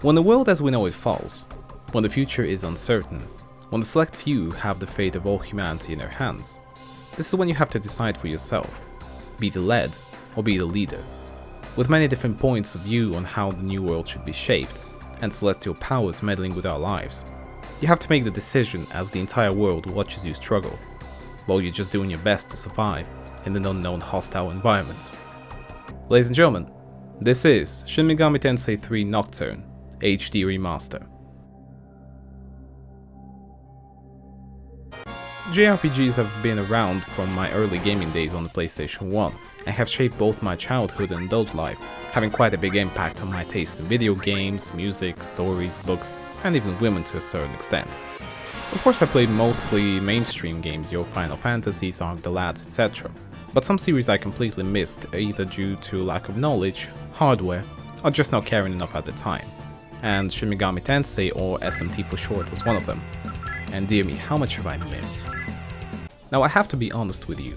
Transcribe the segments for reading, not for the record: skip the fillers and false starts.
When the world as we know it falls, when the future is uncertain, when the select few have the fate of all humanity in their hands, this is when you have to decide for yourself, be the led or be the leader. With many different points of view on how the new world should be shaped, and celestial powers meddling with our lives, you have to make the decision as the entire world watches you struggle, while you're just doing your best to survive in an unknown hostile environment. Ladies and gentlemen, this is Shin Megami Tensei 3 Nocturne HD Remaster. JRPGs have been around from my early gaming days on the PlayStation 1 and have shaped both my childhood and adult life, having quite a big impact on my taste in video games, music, stories, books, and even women to a certain extent. Of course, I played mostly mainstream games, your Final Fantasies, Arc the Lads, etc. But some series I completely missed, either due to lack of knowledge, hardware, or just not caring enough at the time. And Shin Megami Tensei, or SMT for short, was one of them. And dear me, how much have I missed? Now I have to be honest with you,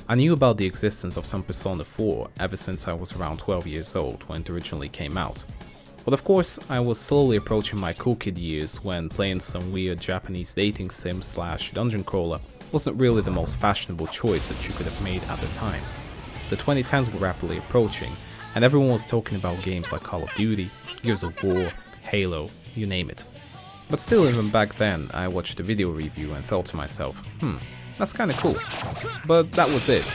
I knew about the existence of some Persona 4 ever since I was around 12 years old when it originally came out. But of course, I was slowly approaching my cool kid years when playing some weird Japanese dating sim / dungeon crawler wasn't really the most fashionable choice that you could have made at the time. The 2010s were rapidly approaching, and everyone was talking about games like Call of Duty, Gears of War, Halo, you name it. But still, even back then, I watched a video review and thought to myself, that's kinda cool. But that was it.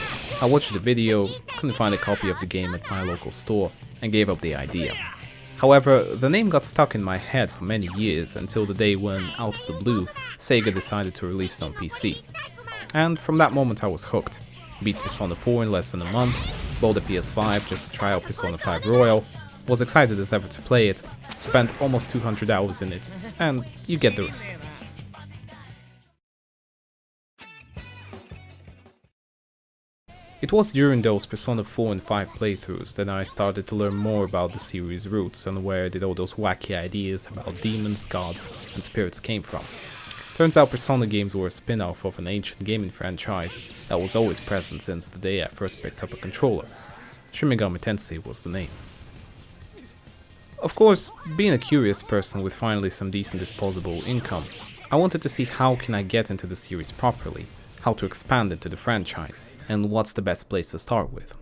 I watched the video, couldn't find a copy of the game at my local store, and gave up the idea. However, the name got stuck in my head for many years until the day when, out of the blue, Sega decided to release it on PC. And from that moment I was hooked. Beat Persona 4 in less than a month, bought a PS5 just to try out Persona 5 Royal, was excited as ever to play it, spent almost 200 hours in it, and you get the rest. It was during those Persona 4 and 5 playthroughs that I started to learn more about the series' roots and where did all those wacky ideas about demons, gods, and spirits came from. Turns out Persona games were a spin-off of an ancient gaming franchise that was always present since the day I first picked up a controller. Shin Megami Tensei was the name. Of course, being a curious person with finally some decent disposable income, I wanted to see how can I get into the series properly, how to expand into the franchise, and what's the best place to start with.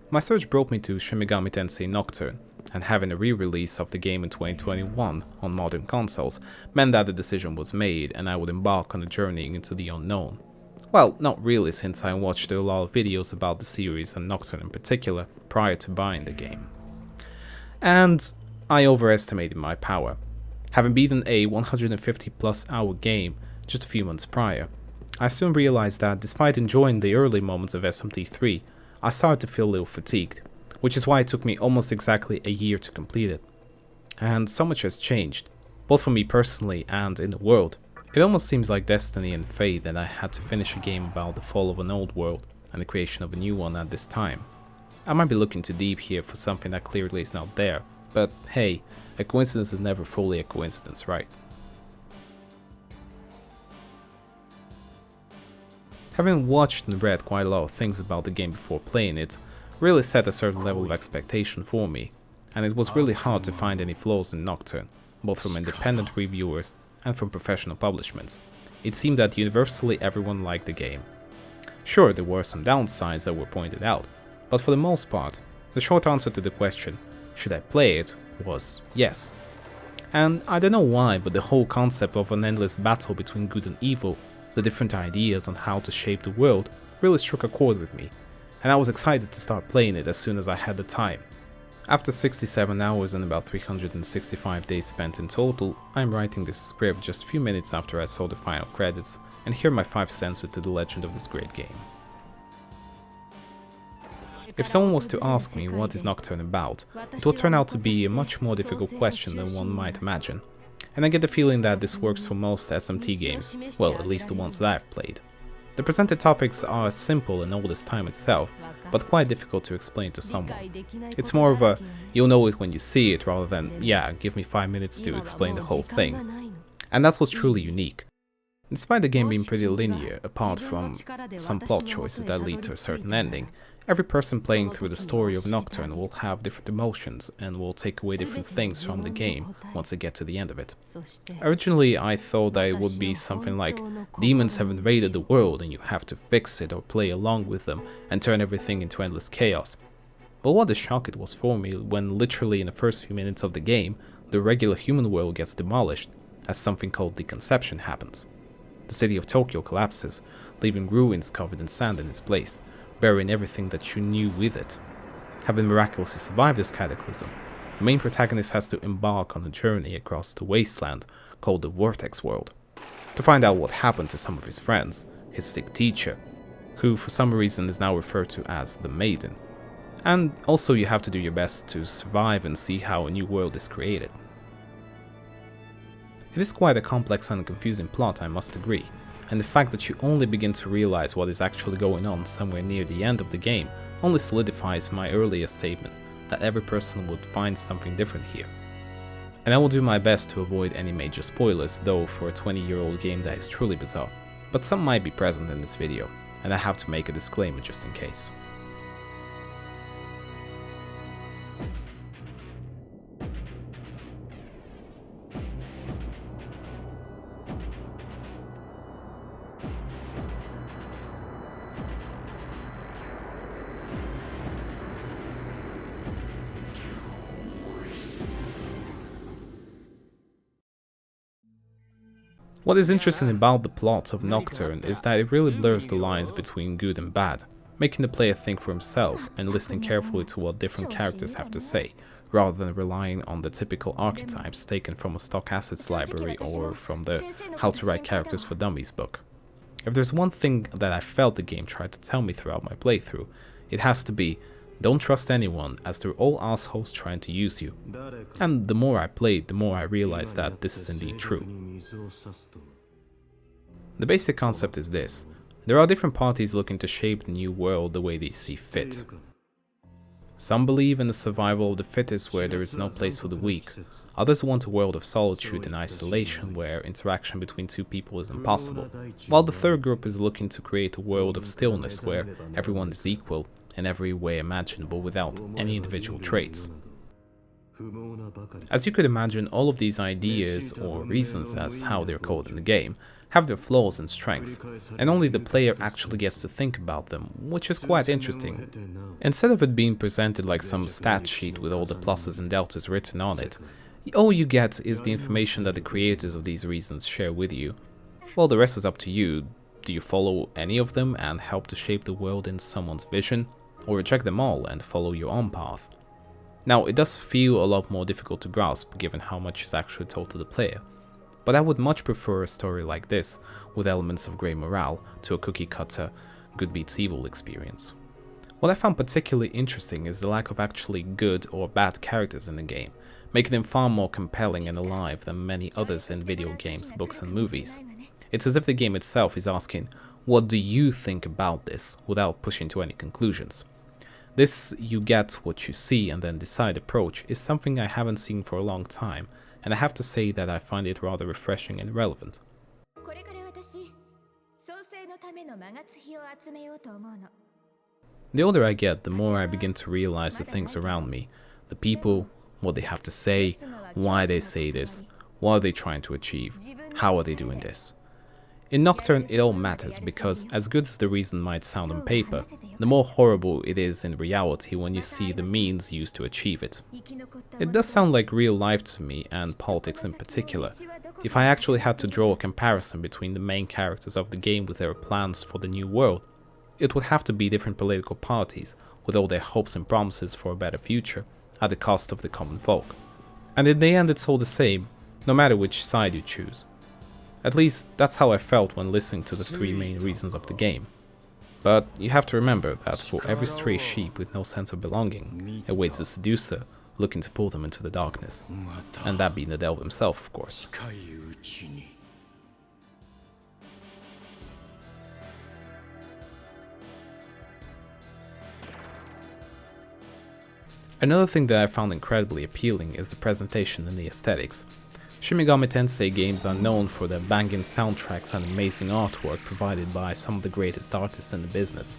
My search brought me to Shin Megami Tensei Nocturne, and having a re-release of the game in 2021 on modern consoles meant that the decision was made and I would embark on a journey into the unknown. Well, not really, since I watched a lot of videos about the series and Nocturne in particular prior to buying the game. And I overestimated my power. Having beaten a 150 plus hour game just a few months prior, I soon realized that despite enjoying the early moments of SMT3, I started to feel a little fatigued, which is why it took me almost exactly a year to complete it. And so much has changed, both for me personally and in the world. It almost seems like destiny and fate that I had to finish a game about the fall of an old world and the creation of a new one at this time. I might be looking too deep here for something that clearly is not there, but hey, a coincidence is never fully a coincidence, right? Having watched and read quite a lot of things about the game before playing it, really set a certain level of expectation for me, and it was really hard to find any flaws in Nocturne, both from independent reviewers and from professional publishments. It seemed that universally everyone liked the game. Sure, there were some downsides that were pointed out, but for the most part, the short answer to the question, should I play it, was yes. And I don't know why, but the whole concept of an endless battle between good and evil, the different ideas on how to shape the world, really struck a chord with me, and I was excited to start playing it as soon as I had the time. After 67 hours and about 365 days spent in total, I'm writing this script just a few minutes after I saw the final credits, and here are my 5 cents into the legend of this great game. If someone was to ask me what is Nocturne about, it will turn out to be a much more difficult question than one might imagine, and I get the feeling that this works for most SMT games, well, at least the ones that I've played. The presented topics are simple and old as time itself, but quite difficult to explain to someone. It's more of a, you'll know it when you see it, rather than, yeah, give me 5 minutes to explain the whole thing. And that's what's truly unique. Despite the game being pretty linear, apart from some plot choices that lead to a certain ending, Every person playing through the story of Nocturne will have different emotions and will take away different things from the game once they get to the end of it. Originally, I thought that it would be something like demons have invaded the world and you have to fix it or play along with them and turn everything into endless chaos. But what a shock it was for me when literally in the first few minutes of the game, the regular human world gets demolished as something called deconception happens. The city of Tokyo collapses, leaving ruins covered in sand in its place, burying everything that you knew with it. Having miraculously survived this cataclysm, the main protagonist has to embark on a journey across the wasteland called the Vortex World, to find out what happened to some of his friends, his sick teacher, who for some reason is now referred to as the Maiden. And also you have to do your best to survive and see how a new world is created. It is quite a complex and confusing plot, I must agree, and the fact that you only begin to realize what is actually going on somewhere near the end of the game only solidifies my earlier statement that every person would find something different here. And I will do my best to avoid any major spoilers, though for a 20-year-old game that is truly bizarre, but some might be present in this video, and I have to make a disclaimer just in case. What is interesting about the plot of Nocturne is that it really blurs the lines between good and bad, making the player think for himself and listening carefully to what different characters have to say, rather than relying on the typical archetypes taken from a stock assets library or from the How to Write Characters for Dummies book. If there's one thing that I felt the game tried to tell me throughout my playthrough, it has to be, don't trust anyone, as they're all assholes trying to use you. And the more I played, the more I realized that this is indeed true. The basic concept is this: there are different parties looking to shape the new world the way they see fit. Some believe in the survival of the fittest where there is no place for the weak, others want a world of solitude and isolation where interaction between two people is impossible, while the third group is looking to create a world of stillness where everyone is equal in every way imaginable without any individual traits. As you could imagine, all of these ideas, or reasons as how they're called in the game, have their flaws and strengths, and only the player actually gets to think about them, which is quite interesting. Instead of it being presented like some stat sheet with all the pluses and deltas written on it, all you get is the information that the creators of these reasons share with you. Well, the rest is up to you. Do you follow any of them and help to shape the world in someone's vision, or reject them all and follow your own path? Now, it does feel a lot more difficult to grasp given how much is actually told to the player, but I would much prefer a story like this, with elements of grey morale, to a cookie-cutter, good beats evil experience. What I found particularly interesting is the lack of actually good or bad characters in the game, making them far more compelling and alive than many others in video games, books and movies. It's as if the game itself is asking, what do you think about this, without pushing to any conclusions. This you get what you see and then decide approach is something I haven't seen for a long time, and I have to say that I find it rather refreshing and relevant. The older I get, the more I begin to realize the things around me, the people, what they have to say, why they say this, what are they trying to achieve, how are they doing this. In Nocturne, it all matters because, as good as the reason might sound on paper, the more horrible it is in reality when you see the means used to achieve it. It does sound like real life to me, and politics in particular. If I actually had to draw a comparison between the main characters of the game with their plans for the new world, it would have to be different political parties, with all their hopes and promises for a better future, at the cost of the common folk. And in the end it's all the same, no matter which side you choose. At least, that's how I felt when listening to the three main reasons of the game. But you have to remember that for every stray sheep with no sense of belonging, awaits a seducer looking to pull them into the darkness. And that being the devil himself, of course. Another thing that I found incredibly appealing is the presentation and the aesthetics. Shin Megami Tensei games are known for their banging soundtracks and amazing artwork provided by some of the greatest artists in the business.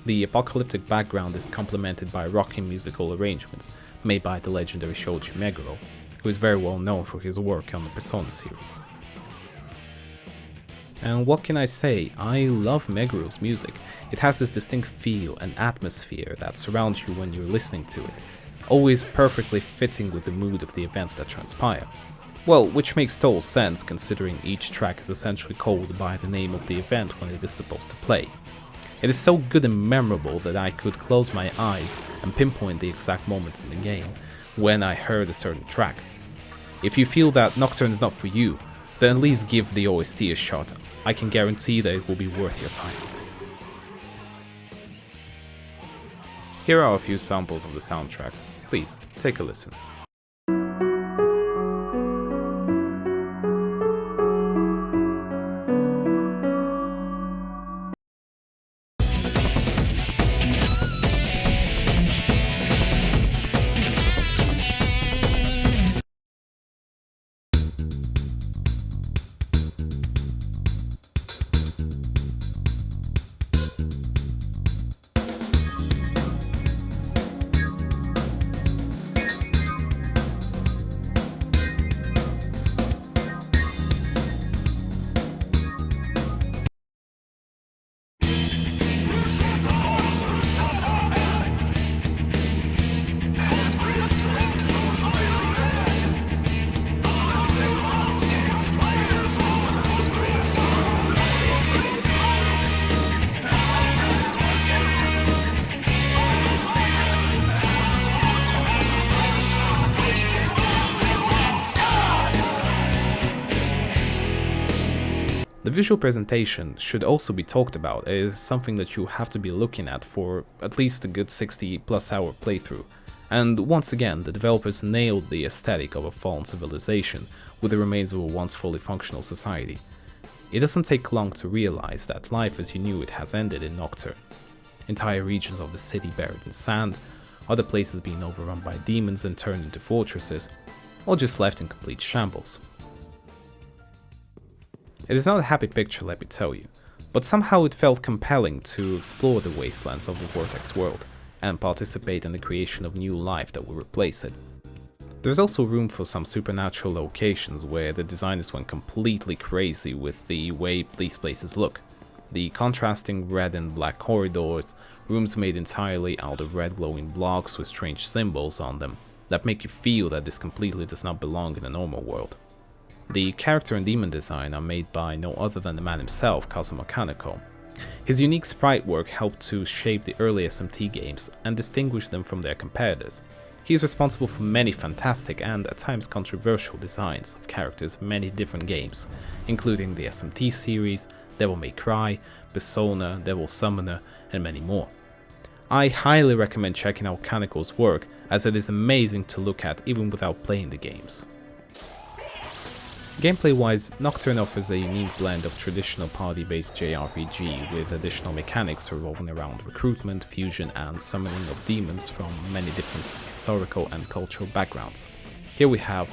The apocalyptic background is complemented by rocking musical arrangements made by the legendary Shoji Meguro, who is very well known for his work on the Persona series. And what can I say, I love Meguro's music. It has this distinct feel and atmosphere that surrounds you when you're listening to it, always perfectly fitting with the mood of the events that transpire. Well, which makes total sense considering each track is essentially called by the name of the event when it is supposed to play. It is so good and memorable that I could close my eyes and pinpoint the exact moment in the game when I heard a certain track. If you feel that Nocturne is not for you, then at least give the OST a shot. I can guarantee that it will be worth your time. Here are a few samples of the soundtrack. Please, take a listen. The visual presentation should also be talked about. It is something that you have to be looking at for at least a good 60+ hour playthrough. And once again, the developers nailed the aesthetic of a fallen civilization with the remains of a once fully functional society. It doesn't take long to realize that life as you knew it has ended in Nocturne. Entire regions of the city buried in sand, other places being overrun by demons and turned into fortresses, or just left in complete shambles. It is not a happy picture, let me tell you, but somehow it felt compelling to explore the wastelands of the Vortex world and participate in the creation of new life that will replace it. There is also room for some supernatural locations where the designers went completely crazy with the way these places look. The contrasting red and black corridors, rooms made entirely out of red glowing blocks with strange symbols on them that make you feel that this completely does not belong in a normal world. The character and demon design are made by no other than the man himself, Kazuma Kaneko. His unique sprite work helped to shape the early SMT games and distinguish them from their competitors. He is responsible for many fantastic and at times controversial designs of characters of many different games, including the SMT series, Devil May Cry, Persona, Devil Summoner, and many more. I highly recommend checking out Kaneko's work, as it is amazing to look at even without playing the games. Gameplay-wise, Nocturne offers a unique blend of traditional party-based JRPG with additional mechanics revolving around recruitment, fusion, and summoning of demons from many different historical and cultural backgrounds. Here we have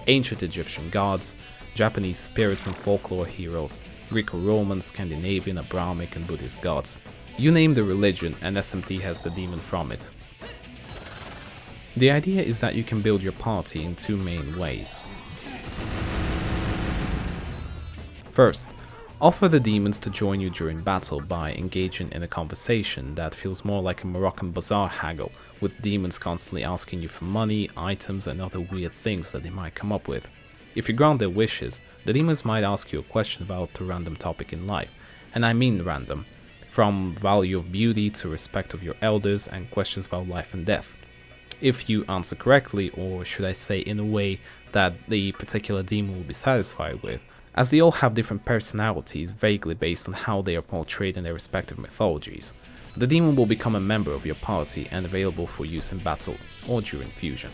ancient Egyptian gods, Japanese spirits and folklore heroes, Greco-Roman, Scandinavian, Abrahamic, and Buddhist gods. You name the religion and SMT has a demon from it. The idea is that you can build your party in two main ways. First, offer the demons to join you during battle by engaging in a conversation that feels more like a Moroccan bazaar haggle, with demons constantly asking you for money, items, and other weird things that they might come up with. If you grant their wishes, the demons might ask you a question about a random topic in life, and I mean random, from value of beauty to respect of your elders and questions about life and death. If you answer correctly, or should I say in a way that the particular demon will be satisfied with, as they all have different personalities vaguely based on how they are portrayed in their respective mythologies, the demon will become a member of your party and available for use in battle or during fusion.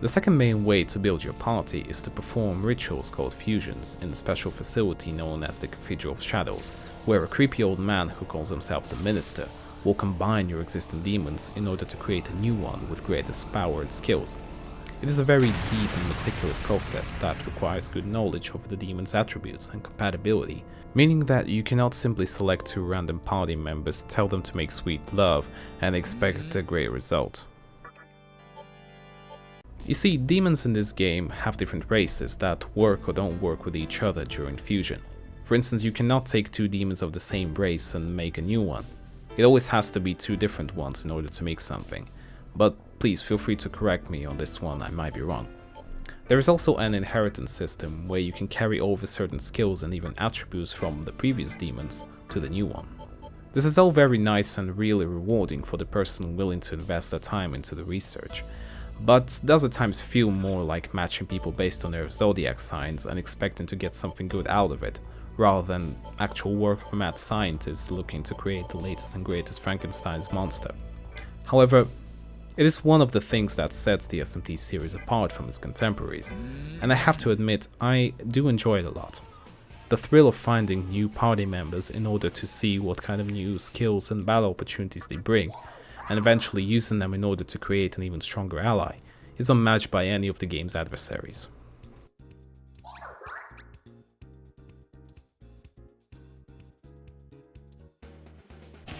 The second main way to build your party is to perform rituals called fusions in a special facility known as the Cathedral of Shadows, where a creepy old man who calls himself the Minister will combine your existing demons in order to create a new one with greatest power and skills. It is a very deep and meticulous process that requires good knowledge of the demon's attributes and compatibility, meaning that you cannot simply select 2 random party members, tell them to make sweet love, and expect a great result. You see, demons in this game have different races that work or don't work with each other during fusion. For instance, you cannot take 2 demons of the same race and make a new one. It always has to be 2 different ones in order to make something. But please feel free to correct me on this one, I might be wrong. There is also an inheritance system where you can carry over certain skills and even attributes from the previous demons to the new one. This is all very nice and really rewarding for the person willing to invest their time into the research, but does at times feel more like matching people based on their zodiac signs and expecting to get something good out of it, rather than actual work of a mad scientist looking to create the latest and greatest Frankenstein's monster. However, it is one of the things that sets the SMT series apart from its contemporaries, and I have to admit I do enjoy it a lot. The thrill of finding new party members in order to see what kind of new skills and battle opportunities they bring, and eventually using them in order to create an even stronger ally, is unmatched by any of the game's adversaries.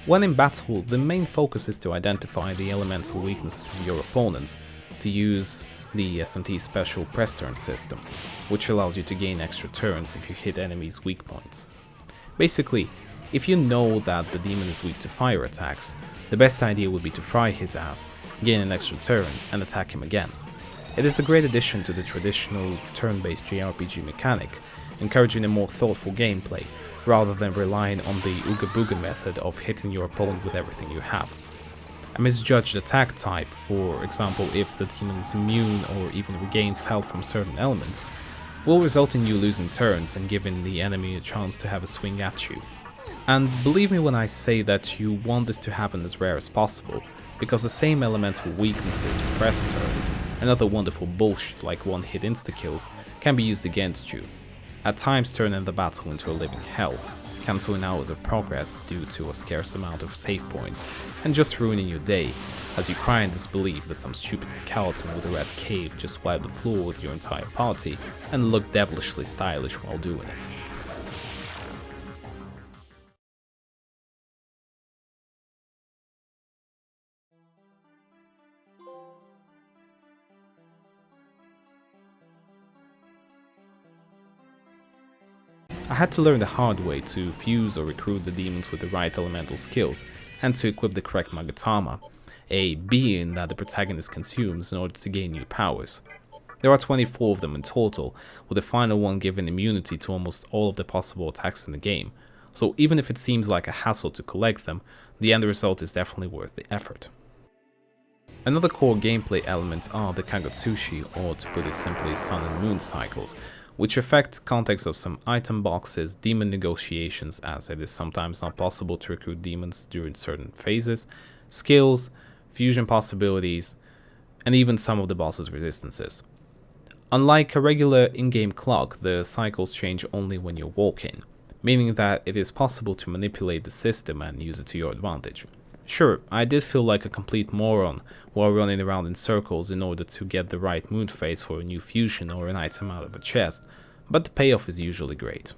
When in battle, the main focus is to identify the elemental weaknesses of your opponents, to use the SMT special press turn system, which allows you to gain extra turns if you hit enemies' weak points. Basically, if you know that the demon is weak to fire attacks, the best idea would be to fry his ass, gain an extra turn, and attack him again. It is a great addition to the traditional turn-based JRPG mechanic, encouraging a more thoughtful gameplay, rather than relying on the Ooga Booga method of hitting your opponent with everything you have. A misjudged attack type, for example if the demon is immune or even regains health from certain elements, will result in you losing turns and giving the enemy a chance to have a swing at you. And believe me when I say that you want this to happen as rare as possible, because the same elemental weaknesses, press turns, and other wonderful bullshit like one-hit insta-kills can be used against you, at times turning the battle into a living hell, cancelling hours of progress due to a scarce amount of save points, and just ruining your day as you cry in disbelief that some stupid skeleton with a red cape just wiped the floor with your entire party and looked devilishly stylish while doing it. I had to learn the hard way to fuse or recruit the demons with the right elemental skills, and to equip the correct Magatama, a being that the protagonist consumes in order to gain new powers. There are 24 of them in total, with the final one giving immunity to almost all of the possible attacks in the game, so even if it seems like a hassle to collect them, the end result is definitely worth the effort. Another core gameplay element are the Kagutsushi, or to put it simply, sun and moon cycles, which affect context of some item boxes, demon negotiations as it is sometimes not possible to recruit demons during certain phases, skills, fusion possibilities, and even some of the boss's resistances. Unlike a regular in-game clock, the cycles change only when you're walking, meaning that it is possible to manipulate the system and use it to your advantage. Sure, I did feel like a complete moron while running around in circles in order to get the right moon phase for a new fusion or an item out of a chest, but the payoff is usually great.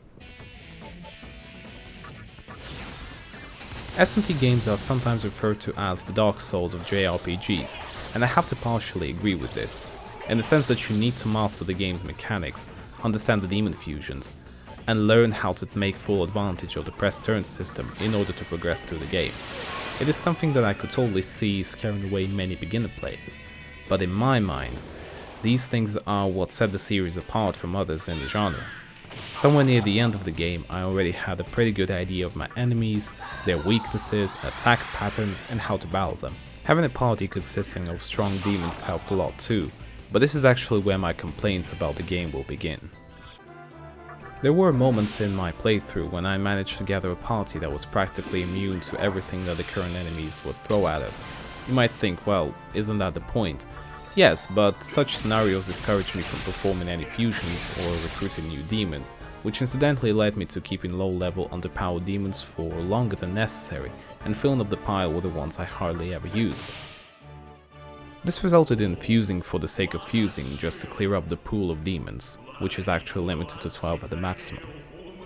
SMT games are sometimes referred to as the Dark Souls of JRPGs, and I have to partially agree with this, in the sense that you need to master the game's mechanics, understand the demon fusions, and learn how to make full advantage of the press turn system in order to progress through the game. It is something that I could totally see scaring away many beginner players, but in my mind, these things are what set the series apart from others in the genre. Somewhere near the end of the game, I already had a pretty good idea of my enemies, their weaknesses, attack patterns, and how to battle them. Having a party consisting of strong demons helped a lot too, but this is actually where my complaints about the game will begin. There were moments in my playthrough when I managed to gather a party that was practically immune to everything that the current enemies would throw at us. You might think, well, isn't that the point? Yes, but such scenarios discouraged me from performing any fusions or recruiting new demons, which incidentally led me to keeping low-level underpowered demons for longer than necessary and filling up the pile with the ones I hardly ever used. This resulted in fusing for the sake of fusing just to clear up the pool of demons, which is actually limited to 12 at the maximum.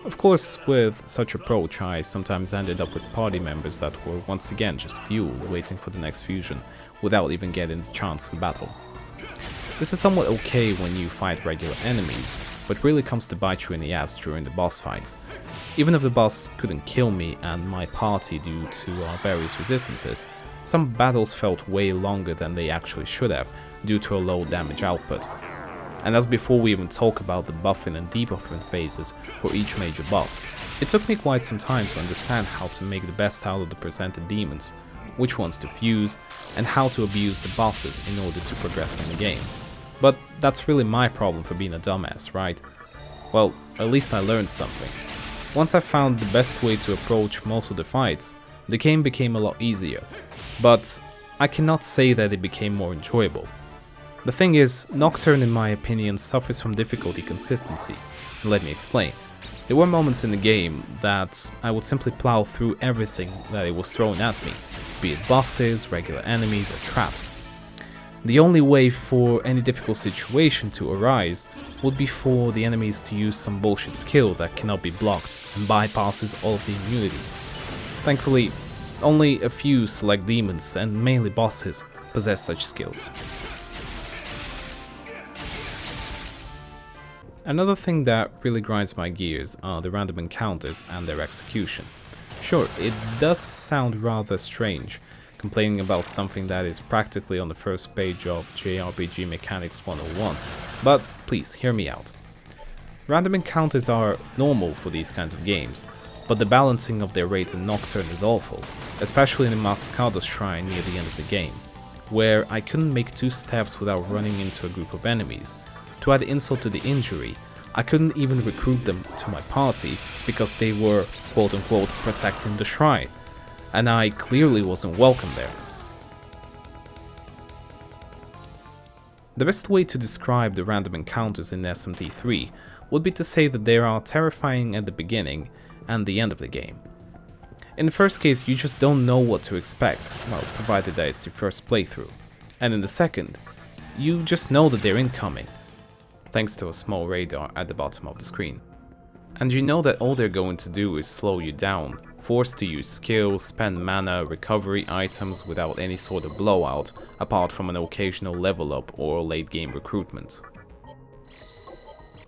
Of course, with such approach I sometimes ended up with party members that were once again just fuel waiting for the next fusion without even getting the chance in battle. This is somewhat okay when you fight regular enemies, but really comes to bite you in the ass during the boss fights. Even if the boss couldn't kill me and my party due to various resistances, some battles felt way longer than they actually should have due to a low damage output. And that's before we even talk about the buffing and debuffing phases for each major boss. It took me quite some time to understand how to make the best out of the presented demons, which ones to fuse, and how to abuse the bosses in order to progress in the game. But that's really my problem for being a dumbass, right? Well, at least I learned something. Once I found the best way to approach most of the fights, the game became a lot easier, but I cannot say that it became more enjoyable. The thing is, Nocturne in my opinion suffers from difficulty consistency. Let me explain. There were moments in the game that I would simply plow through everything that it was thrown at me, be it bosses, regular enemies, or traps. The only way for any difficult situation to arise would be for the enemies to use some bullshit skill that cannot be blocked and bypasses all of the immunities. Thankfully, only a few select demons and mainly bosses possess such skills. Another thing that really grinds my gears are the random encounters and their execution. Sure, it does sound rather strange, complaining about something that is practically on the first page of JRPG Mechanics 101, but please hear me out. Random encounters are normal for these kinds of games, but the balancing of their rate in Nocturne is awful, especially in the Masakado's shrine near the end of the game, where I couldn't make 2 steps without running into a group of enemies. To add insult to the injury, I couldn't even recruit them to my party because they were quote-unquote protecting the shrine, and I clearly wasn't welcome there. The best way to describe the random encounters in SMT3 would be to say that they are terrifying at the beginning and the end of the game. In the first case, you just don't know what to expect, well, provided that it's your first playthrough, and in the second, you just know that they're incoming, thanks to a small radar at the bottom of the screen. And you know that all they're going to do is slow you down, forced to use skills, spend mana, recovery items without any sort of blowout, apart from an occasional level up or late game recruitment.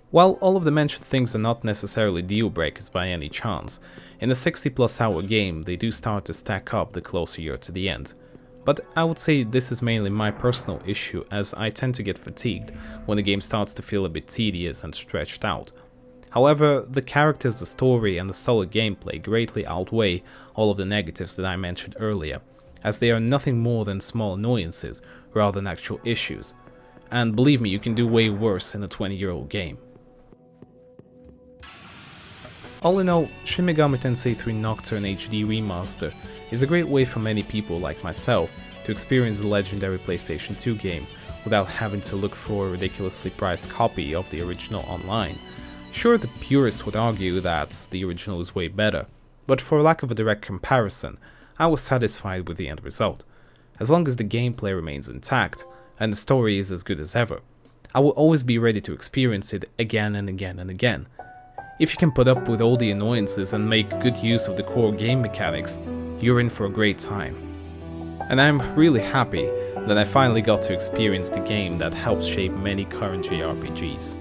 While all of the mentioned things are not necessarily deal breakers by any chance, in a 60+ hour game they do start to stack up the closer you're to the end. But I would say this is mainly my personal issue, as I tend to get fatigued when the game starts to feel a bit tedious and stretched out. However, the characters, the story, and the solid gameplay greatly outweigh all of the negatives that I mentioned earlier, as they are nothing more than small annoyances rather than actual issues. And believe me, you can do way worse in a 20-year-old game. All in all, Shin Megami Tensei 3 Nocturne HD Remaster is a great way for many people like myself to experience the legendary PlayStation 2 game without having to look for a ridiculously priced copy of the original online. Sure, the purists would argue that the original is way better, but for lack of a direct comparison, I was satisfied with the end result. As long as the gameplay remains intact, and the story is as good as ever, I will always be ready to experience it again and again and again. If you can put up with all the annoyances and make good use of the core game mechanics, you're in for a great time. And I'm really happy that I finally got to experience the game that helps shape many current JRPGs.